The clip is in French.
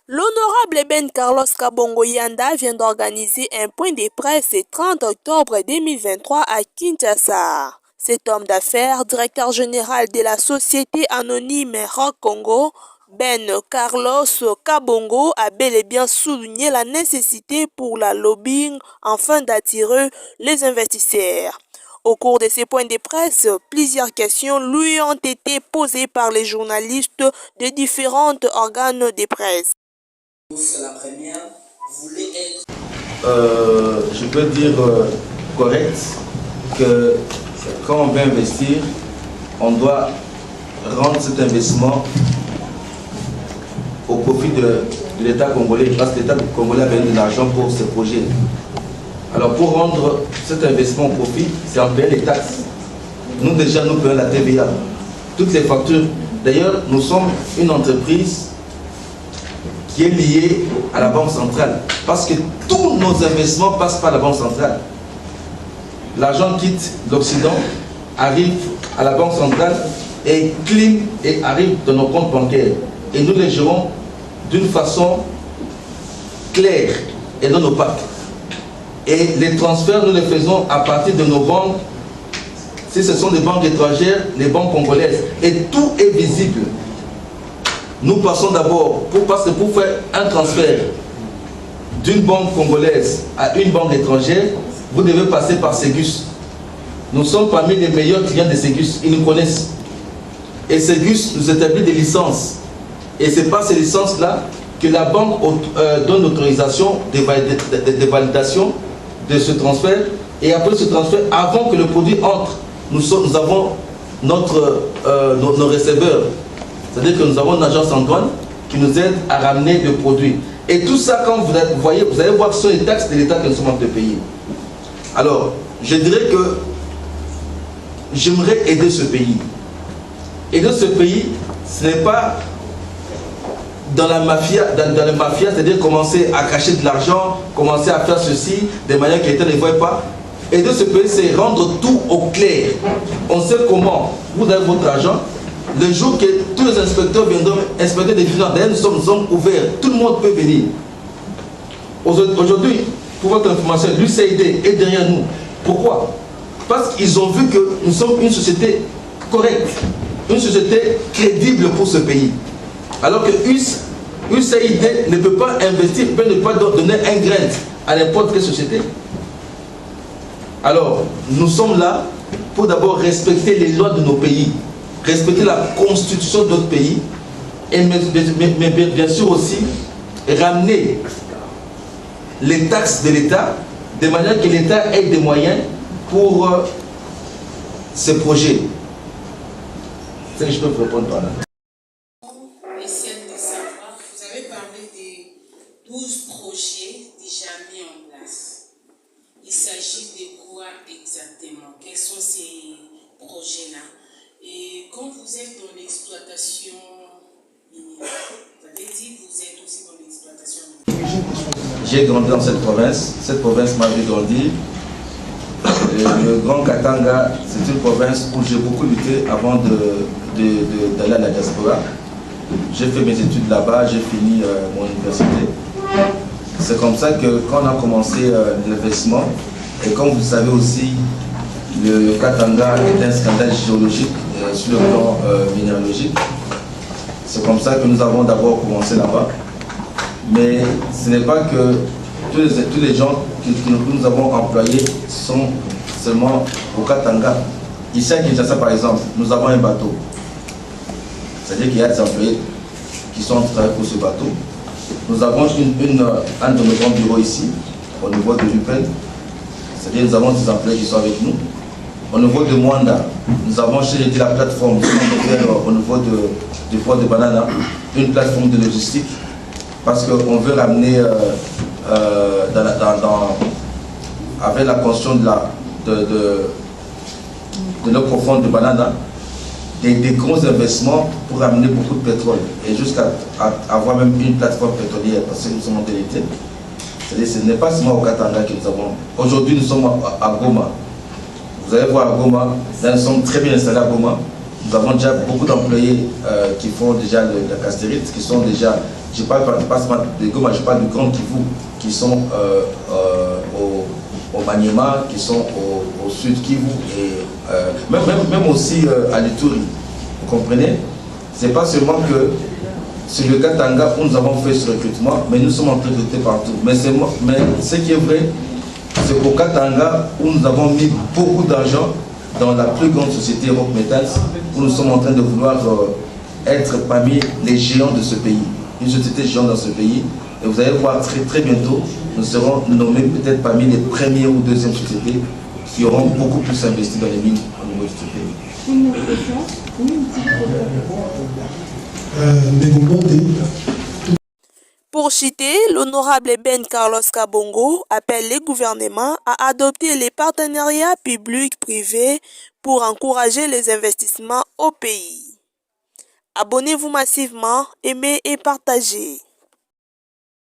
L'honorable Ben Carlos Kabongo Yanda vient d'organiser un point de presse le 30 octobre 2023 à Kinshasa. Cet homme d'affaires, directeur général de la société anonyme Rock Congo, Ben Carlos Kabongo, a bel et bien souligné la nécessité pour la lobbying afin d'attirer les investisseurs. Au cours de ces points de presse, plusieurs questions lui ont été posées par les journalistes de différents organes de presse. La première voulait être... je peux dire correct que quand on veut investir, on doit rendre cet investissement au profit de l'État congolais, parce que l'État congolais a besoin de l'argent pour ce projet. Alors pour rendre cet investissement au profit, c'est en payant les taxes. Nous déjà, nous payons la TVA, toutes les factures. D'ailleurs, nous sommes une entreprise qui est liée à la Banque centrale, parce que tous nos investissements passent par la Banque centrale. L'argent quitte l'Occident, arrive à la Banque centrale et cligne et arrive dans nos comptes bancaires. Et nous les gérons d'une façon claire et non opaque. Et les transferts, nous les faisons à partir de nos banques. Si ce sont des banques étrangères, les banques congolaises. Et tout est visible. Nous passons d'abord, parce que pour faire un transfert d'une banque congolaise à une banque étrangère, vous devez passer par Ségus. Nous sommes parmi les meilleurs clients de Ségus. Ils nous connaissent. Et Ségus nous établit des licences. Et c'est par ces licences-là que la banque donne l'autorisation de validation de ce transfert. Et après ce transfert, avant que le produit entre, nous avons nos receveurs. C'est-à-dire que nous avons une agence en douane qui nous aide à ramener le produit. Et tout ça, quand vous voyez, vous allez voir que ce sont les taxes de l'État que nous sommes en train de payer. Alors, je dirais que j'aimerais aider ce pays. Aider ce pays, ce n'est pas dans la mafia, c'est-à-dire commencer à cacher de l'argent, commencer à faire ceci de manière que l'État ne voit pas. Aider ce pays, c'est rendre tout au clair. On sait comment vous avez votre argent. Le jour que tous les inspecteurs viendront inspecter des finances, d'ailleurs nous sommes ouverts, tout le monde peut venir. Aujourd'hui, pour votre information, l'UCAID est derrière nous. Pourquoi? Parce qu'ils ont vu que nous sommes une société correcte, une société crédible pour ce pays. Alors que UCAID ne peut pas investir, peut ne pas donner un grain à n'importe quelle société. Alors, nous sommes là pour d'abord respecter les lois de nos pays, respecter la constitution de notre pays, et mais bien sûr aussi ramener les taxes de l'État, de manière que l'État ait des moyens pour ce projet. C'est ce que je peux vous répondre par là. Essayer de savoir, vous avez parlé des 12 projets déjà mis en place. Il s'agit de quoi exactement? Quels sont ces projets-là? Et quand vous êtes dans l'exploitation minière, vous avez dit que vous êtes aussi dans l'exploitation minière. J'ai grandi dans cette province m'a vu grandir. Le Grand Katanga, c'est une province où j'ai beaucoup lutté avant d'aller à la diaspora. J'ai fait mes études là-bas, j'ai fini mon université. C'est comme ça que quand on a commencé l'investissement, et comme vous savez aussi, le Katanga est un scandale géologique sur le plan minéralogique. C'est comme ça que nous avons d'abord commencé là-bas. Mais ce n'est pas que tous les gens que nous avons employés sont seulement au Katanga. Ici à Kinshasa par exemple, nous avons un bateau. C'est-à-dire qu'il y a des employés qui sont en train pour ce bateau. Nous avons un de nos grands bureaux ici, au niveau de l'UPEN. C'est-à-dire que nous avons des employés qui sont avec nous. Au niveau de Mwanda, nous avons chez la plateforme au niveau du port de Banana, une plateforme de logistique, parce qu'on veut ramener avec la construction de l'eau profonde de Banana, des gros investissements pour ramener beaucoup de pétrole et jusqu'à avoir même une plateforme pétrolière, parce que nous sommes en vérité. C'est-à-dire ce n'est pas seulement au Katanga que nous avons. Aujourd'hui, nous sommes à Goma. Vous allez voir à Goma, là nous sommes très bien installés à Goma. Nous avons déjà beaucoup d'employés qui font déjà la castérite, qui sont déjà je parle pas seulement de Goma, je parle du Grand Kivu, qui sont au Maniema, qui sont au Sud Kivu, et même aussi à l'Ituri. Vous comprenez? C'est pas seulement que sur le Katanga où nous avons fait ce recrutement, mais nous sommes en train de recruter partout. Mais ce qui est vrai, c'est qu'au Katanga où nous avons mis beaucoup d'argent dans la plus grande société Rock Metals, où nous sommes en train de vouloir être parmi les géants de ce pays. Une société géante dans ce pays. Et vous allez voir très bientôt, nous serons nommés peut-être parmi les premières ou deuxièmes sociétés qui auront beaucoup plus investi dans les mines au niveau de ce pays. Une autre question. Pour citer, l'honorable Ben Carlos Kabongo appelle les gouvernements à adopter les partenariats publics-privés pour encourager les investissements au pays. Abonnez-vous massivement, aimez et partagez.